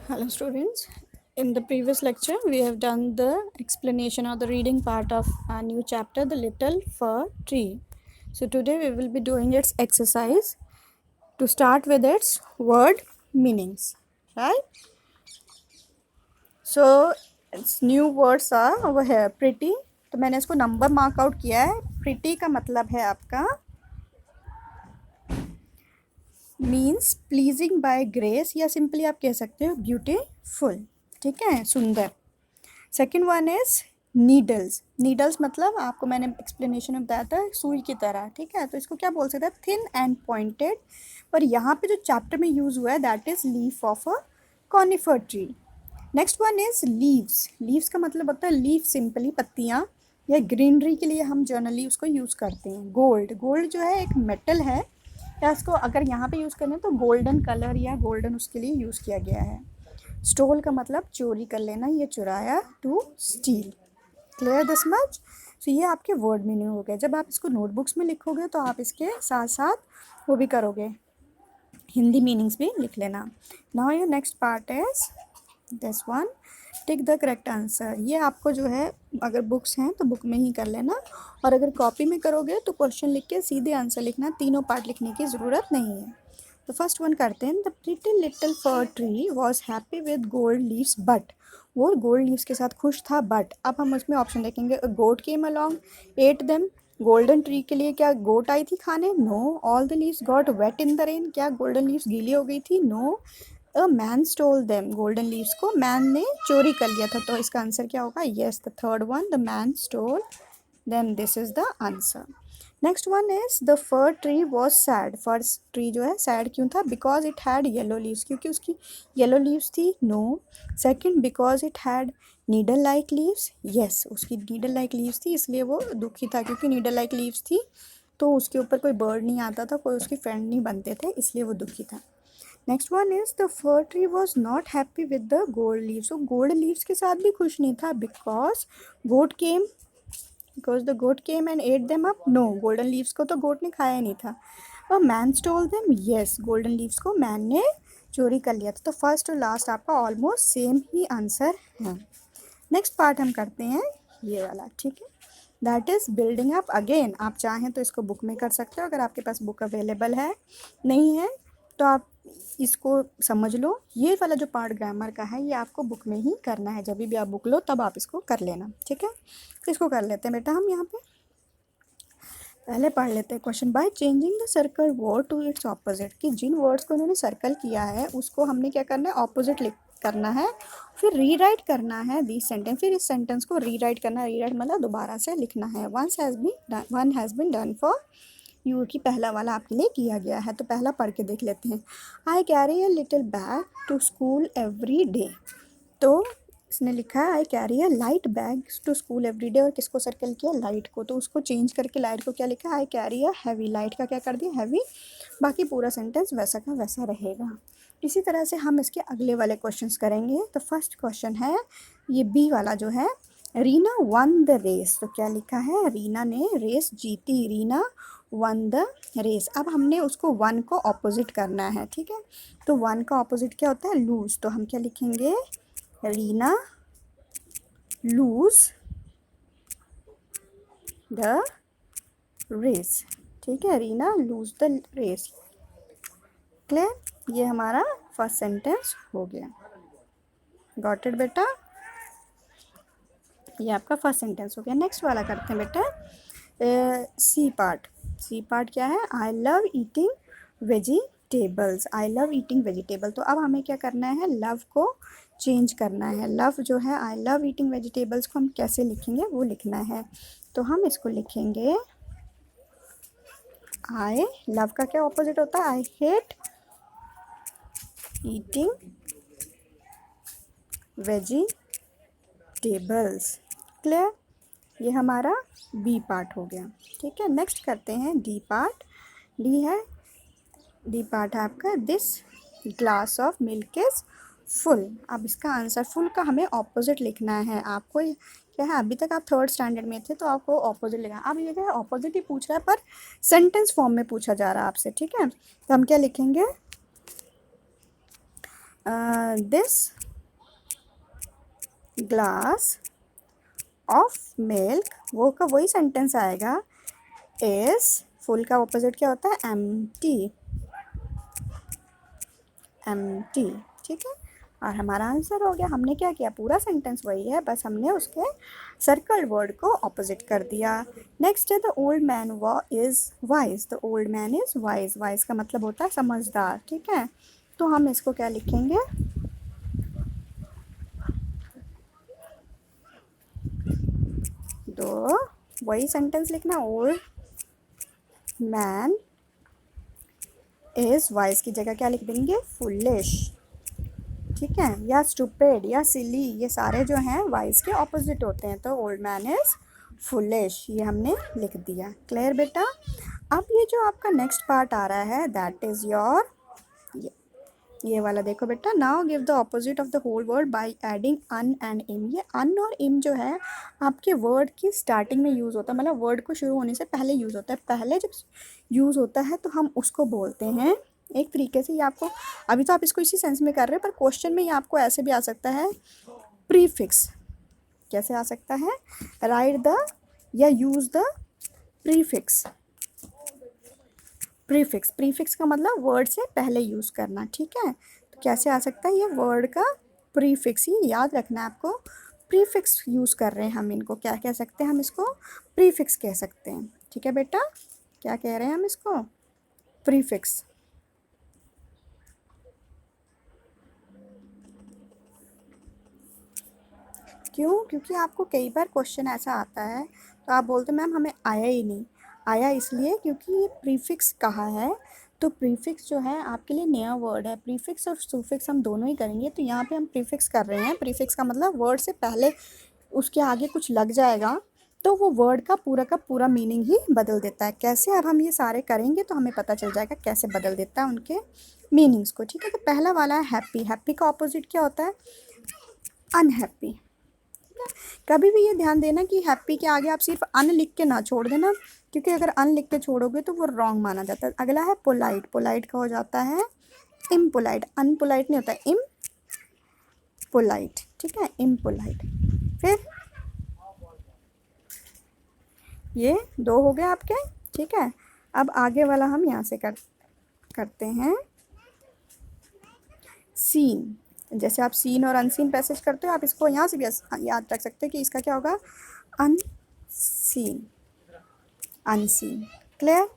Hello students. In the previous lecture we have done the explanation or the reading part of a new chapter, The Little Fir Tree. So today we will be doing its exercise to start with its word meanings, right? So its new words are over here. Pretty, तो मैंने इसको number mark out किया है. Pretty का मतलब है आपका means pleasing by grace या सिंपली आप कह सकते हो ब्यूटीफुल. ठीक है, सुंदर. Second one is needles. Needles मतलब आपको मैंने एक्सप्लेनेशन में बताया था सुई की तरह. ठीक है, तो इसको क्या बोल सकते हैं, थिन एंड पॉइंटेड. पर यहाँ पे जो चैप्टर में यूज हुआ है that is leaf of a conifer tree. Next one is leaves. Leaves का मतलब होता है लीफ, सिंपली पत्तियाँ, या ग्रीनरी के लिए हम जनरली उसको यूज़ करते हैं. गोल्ड, गोल्ड जो है एक मेटल है, या इसको अगर यहाँ पे यूज़ करें तो गोल्डन कलर या गोल्डन उसके लिए यूज़ किया गया है. स्टोल का मतलब चोरी कर लेना, ये चुराया, to steal. Clear this much. So ये आपके वर्ड मीनिंग हो गए. जब आप इसको नोटबुक्स में लिखोगे तो आप इसके साथ साथ वो भी करोगे, हिंदी मीनिंग्स भी लिख लेना. Now your next part is this one, tick the correct answer. ये आपको जो है अगर बुक्स हैं तो बुक में ही कर लेना, और अगर कॉपी में करोगे तो क्वेश्चन लिख के सीधे आंसर लिखना, तीनों पार्ट लिखने की ज़रूरत नहीं है. तो फर्स्ट वन करते हैं. The pretty little for tree was happy with gold leaves but. वो गोल्ड लीव्स के साथ खुश था बट. अब हम उसमें ऑप्शन देखेंगे. Goat came along at them. Golden tree के लिए क्या गोट आई थी खाने? No. All the leaves got wet in the rain. क्या गोल्डन लीव्स गीली हो गई थी? No. A man stole them. Golden leaves को मैन ने चोरी कर लिया था. तो इसका आंसर क्या होगा? Yes, the third one, the man stole them. This is the answer. Next one is the fir tree was sad. Fir tree जो है सैड क्यों था? Because it had yellow leaves. क्योंकि उसकी येलो लीव्स थी? No. Second, because it had needle like leaves. Yes, उसकी needle like leaves थी इसलिए वो दुखी था, क्योंकि नीडल लाइक लीव्स थी तो उसके ऊपर कोई बर्ड नहीं आता था, कोई उसके फ्रेंड नहीं बनते थे, इसलिए वो दुखी था. Next one is the fir tree was not happy with the gold leaves. वो गोल्ड लीव्स के साथ भी खुश नहीं था. Because the goat came and ate them up. No, golden leaves को तो गोट ने खाया नहीं था. और man stole them. Yes, golden leaves को मैन ने चोरी कर लिया था. तो फर्स्ट और लास्ट आपका ऑलमोस्ट सेम ही आंसर है. नेक्स्ट पार्ट हम करते हैं ये वाला. ठीक है, that is building up again. आप चाहें तो इसको बुक में कर सकते हो, अगर आपके पास बुक अवेलेबल है. नहीं है तो आप इसको समझ लो. ये वाला जो पार्ट ग्रामर का है ये आपको बुक में ही करना है. जब भी आप बुक लो तब आप इसको कर लेना. ठीक है, तो इसको कर लेते हैं बेटा हम. यहाँ पे पहले पढ़ लेते हैं question. By changing the circle word to its opposite. कि जिन वर्ड्स को उन्होंने सर्कल किया है उसको हमने क्या करना है? ऑपोजिट लिख करना है. फिर रीराइट करना है दिस सेंटेंस. फिर इस सेंटेंस को रीराइट करना है. रीराइट मतलब दोबारा से लिखना है. One has been done for you. की पहला वाला आपके लिए किया गया है. तो पहला पढ़ के देख लेते हैं. I carry a little bag to school every day. तो इसने लिखा है I carry a light bag to school every day. और किसको सर्कल किया? लाइट को. तो उसको चेंज करके लाइट को क्या लिखा? आई कैरी अ हैवी. लाइट का क्या कर दिया? हैवी. बाकी पूरा सेंटेंस वैसा का वैसा रहेगा. इसी तरह से हम इसके अगले वाले क्वेश्चंस करेंगे. तो फर्स्ट क्वेश्चन है ये बी वाला जो है, रीना वन द रेस. तो क्या लिखा है? रीना ने रेस जीती. Reena won the race. अब हमने उसको वन को ऑपोजिट करना है. ठीक है, तो वन का ऑपोजिट क्या होता है? लूज. तो हम क्या लिखेंगे? Reena lose the race. ठीक है, Reena lose the race. Clear, ये हमारा फर्स्ट सेंटेंस हो गया. गॉट इट बेटा? ये आपका फर्स्ट सेंटेंस हो गया. नेक्स्ट वाला करते हैं बेटा. C part. सी पार्ट क्या है? I love eating vegetables. I love eating vegetable. तो अब हमें क्या करना है? लव को चेंज करना है. लव जो है आई लव ईटिंग वेजिटेबल्स को हम कैसे लिखेंगे वो लिखना है. तो हम इसको लिखेंगे आई लव का क्या ऑपोजिट होता है? I hate eating vegetables. Clear, ये हमारा बी पार्ट हो गया. ठीक है, नेक्स्ट करते हैं डी पार्ट. डी है, डी पार्ट है आपका this glass of milk is full. अब इसका आंसर फुल का हमें ऑपोजिट लिखना है. आपको क्या है, अभी तक आप थर्ड स्टैंडर्ड में थे तो आपको ऑपोजिट लिखना है. अब ये क्या है? ऑपोजिट ही पूछ रहा है पर सेंटेंस फॉर्म में पूछा जा रहा है आपसे. ठीक है, तो हम क्या लिखेंगे? दिस ग्लास ऑफ मिल्क, वो का वही सेंटेंस आएगा, इज, फुल का ऑपोजिट क्या होता है, एम्प्टी, एम्प्टी, ठीक है। और हमारा आंसर हो गया। हमने क्या किया, पूरा सेंटेंस वही है, बस हमने उसके सर्कल वर्ड को ऑपोजिट कर दिया। नेक्स्ट है the old man is wise, the old man is wise, wise का मतलब होता है समझदार, ठीक है। तो हम इसको क्या लिखेंगे, तो वही सेंटेंस लिखना, ओल्ड मैन इज वाइज की जगह क्या लिख देंगे, फुलिश, ठीक है, या स्टूपिड या सिली, ये सारे जो हैं वाइज के ऑपोजिट होते हैं। तो ओल्ड मैन इज फुलिश, ये हमने लिख दिया। क्लियर बेटा। अब ये जो आपका नेक्स्ट पार्ट आ रहा है, दैट इज योर, ये वाला देखो बेटा, now give the opposite of the whole word by adding un and im. ये अन और इम जो है आपके वर्ड की स्टार्टिंग में यूज़ होता है, मतलब वर्ड को शुरू होने से पहले यूज़ होता है। पहले जब यूज़ होता है तो हम उसको बोलते हैं एक तरीके से, ये आपको, अभी तो आप इसको इसी सेंस में कर रहे हैं, पर क्वेश्चन में ये आपको ऐसे भी आ सकता है, प्रीफिक्स। कैसे आ सकता है, राइट द या use the prefix. Prefix, prefix का मतलब वर्ड से पहले यूज़ करना, ठीक है। तो कैसे आ सकता है, ये वर्ड का प्रीफिक्स, ही याद रखना है आपको। प्रीफिक्स यूज़ कर रहे हैं हम, इनको क्या कह सकते हैं, हम इसको प्रीफिक्स कह सकते हैं, ठीक है बेटा। क्या कह रहे हैं हम इसको, प्रीफिक्स। क्यों, क्योंकि आपको कई बार क्वेश्चन ऐसा आता है तो आप बोलते मैम हमें आया ही नहीं, आया इसलिए क्योंकि ये प्रीफिक्स कहा है। तो प्रीफिक्स जो है आपके लिए नया वर्ड है, प्रीफिक्स और सुफिक्स हम दोनों ही करेंगे। तो यहाँ पे हम प्रीफिक्स कर रहे हैं, प्रीफिक्स का मतलब वर्ड से पहले उसके आगे कुछ लग जाएगा तो वो वर्ड का पूरा मीनिंग ही बदल देता है। कैसे, अब हम ये सारे करेंगे तो हमें पता चल जाएगा कैसे बदल देता है उनके मीनिंग्स को, ठीक है। तो पहला वाला है हैप्पी, हैप्पी का ऑपोजिट क्या होता है, अनहैप्पी। कभी भी ये ध्यान देना कि हैप्पी के आगे आप सिर्फ अन लिख के ना छोड़ देना, क्योंकि अगर अन लिख के छोड़ोगे तो वो रॉन्ग माना जाता है। अगला है पोलाइट, पोलाइट का हो जाता है इम्पोलाइट, अनपोलाइट नहीं होता, इम पोलाइट, ठीक है, इम्पोलाइट। फिर ये दो हो गए आपके, ठीक है। अब आगे वाला हम यहाँ से करते हैं सीन। जैसे आप सीन और अनसीन पैसेज करते हो, आप इसको यहाँ से भी याद रख सकते हो कि इसका क्या होगा, अनसीन, अनसीन। क्लियर।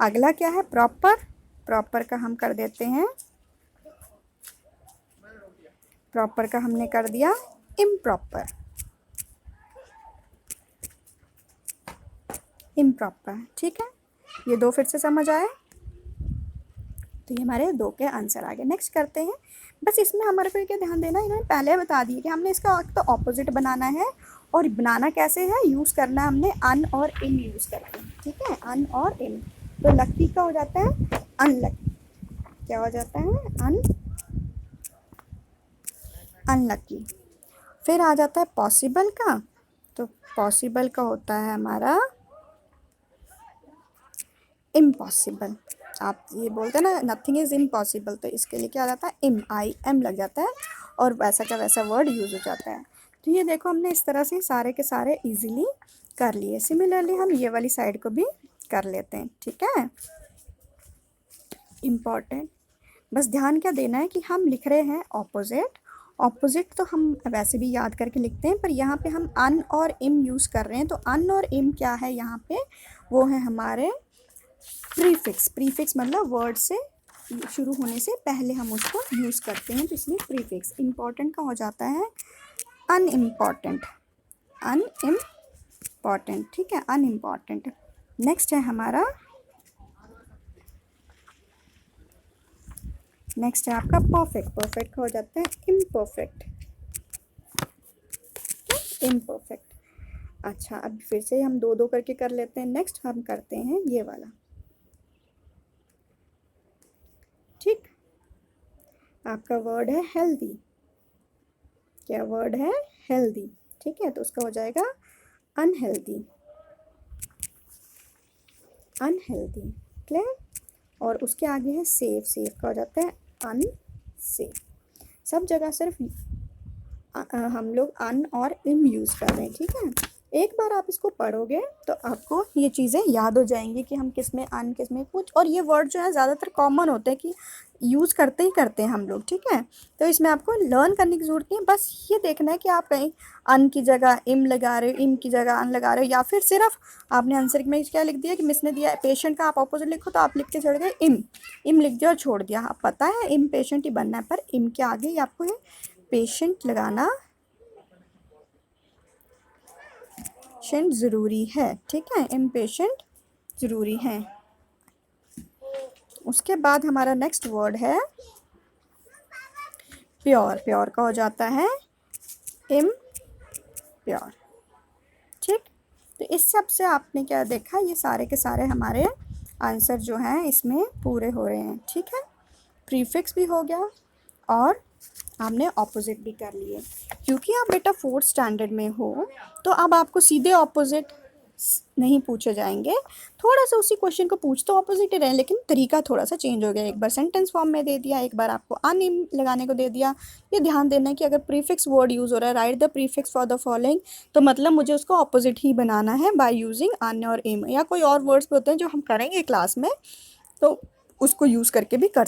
अगला क्या है, प्रॉपर, प्रॉपर का हम कर देते हैं, प्रॉपर का हमने कर दिया इम्प्रॉपर, इम्प्रॉपर, ठीक है। ये दो फिर से समझ आए, तो ये हमारे दो के आंसर आ गए। नेक्स्ट करते हैं, बस इसमें हमारे को क्या ध्यान देना, इन्होंने पहले बता दिया कि हमने इसका तो ऑपोजिट बनाना है, और बनाना कैसे है, यूज़ करना है हमने अन और इन यूज़ करके, ठीक है, अन और इन। तो लकी का हो जाता है अनलकी, क्या हो जाता है, अनलकी। फिर आ जाता है पॉसिबल का, तो पॉसिबल का होता है हमारा इम्पॉसिबल। आप ये बोलते हैं ना नथिंग इज़ इम्पॉसिबल, तो इसके लिए क्या आ जाता है, इम, आई एम लग जाता है और वैसा का वैसा वर्ड यूज़ हो जाता है। तो ये देखो हमने इस तरह से सारे के सारे इजीली कर लिए। सिमिलरली हम ये वाली साइड को भी कर लेते हैं, ठीक है। इम्पॉर्टेंट, बस ध्यान क्या देना है कि हम लिख रहे हैं ऑपोजिट, ऑपोजिट तो हम वैसे भी याद करके लिखते हैं, पर यहाँ पे हम अन और इम यूज़ कर रहे हैं। तो अन और इम क्या है यहाँ पे, वो है हमारे प्रीफिक्स। प्रीफिक्स मतलब वर्ड से शुरू होने से पहले हम उसको यूज़ करते हैं, तो इसलिए प्रीफिक्स। इम्पॉर्टेंट का हो जाता है अनइम्पॉर्टेंट, अनइम्पॉर्टेंट, ठीक है, अनइम्पॉर्टेंट। नेक्स्ट है हमारा, नेक्स्ट है आपका परफेक्ट, परफेक्ट का हो जाता है इम्परफेक्ट, इम्परफेक्ट। अच्छा, अब फिर से हम दो दो करके कर लेते हैं। नेक्स्ट हम करते हैं ये वाला, ठीक। आपका वर्ड है हेल्दी, क्या वर्ड है, हेल्दी, ठीक है। तो उसका हो जाएगा अनहेल्दी, अनहेल्दी। क्लियर। और उसके आगे है सेफ, सेफ का हो जाता है अनसेफ। सब जगह सिर्फ हम लोग अन और इम यूज़ कर रहे हैं, ठीक है। एक बार आप इसको पढ़ोगे तो आपको ये चीज़ें याद हो जाएंगी कि हम किस में अन, किस में कुछ, और ये वर्ड जो है ज़्यादातर कॉमन होते हैं कि यूज़ करते ही करते हैं हम लोग, ठीक है। तो इसमें आपको लर्न करने की ज़रूरत नहीं है, बस ये देखना है कि आप कहीं अन की जगह इम लगा रहे हो, इम की जगह अन लगा रहे हो, या फिर सिर्फ आपने आंसर में क्या लिख दिया कि मिस ने दिया पेशेंट का, आप ऑपोजिट लिखो तो आप लिख के छोड़ गए इम लिख दिया और छोड़ दिया। आप पता है इम पेशेंट ही बनना है, पर इम के आगे ही आपको ये पेशेंट लगाना पेशेंट ज़रूरी है, ठीक है। इम्पेशेंट ज़रूरी है। उसके बाद हमारा नेक्स्ट वर्ड है प्योर। प्योर का हो जाता है इम प्योर, ठीक। तो इस सब से आपने क्या देखा, ये सारे के सारे हमारे आंसर जो हैं इसमें पूरे हो रहे हैं, ठीक है। प्रीफिक्स भी हो गया और आपने ऑपोजिट भी कर लिए। क्योंकि आप बेटा 4th स्टैंडर्ड में हो तो अब आपको सीधे ऑपोजिट नहीं पूछे जाएंगे, थोड़ा सा उसी क्वेश्चन को पूछ तो ऑपोजिट ही रहे, लेकिन तरीका थोड़ा सा चेंज हो गया। एक बार सेंटेंस फॉर्म में दे दिया, एक बार आपको अन इम लगाने को दे दिया। ये ध्यान देना है कि अगर प्रीफिक्स वर्ड यूज़ हो रहा है, right the prefix for the following, तो मतलब मुझे उसको ऑपोजिट ही बनाना है बाय यूजिंग अन और इम, या कोई और वर्ड्स भी होते हैं जो हम करेंगे क्लास में, तो उसको यूज़ करके भी कर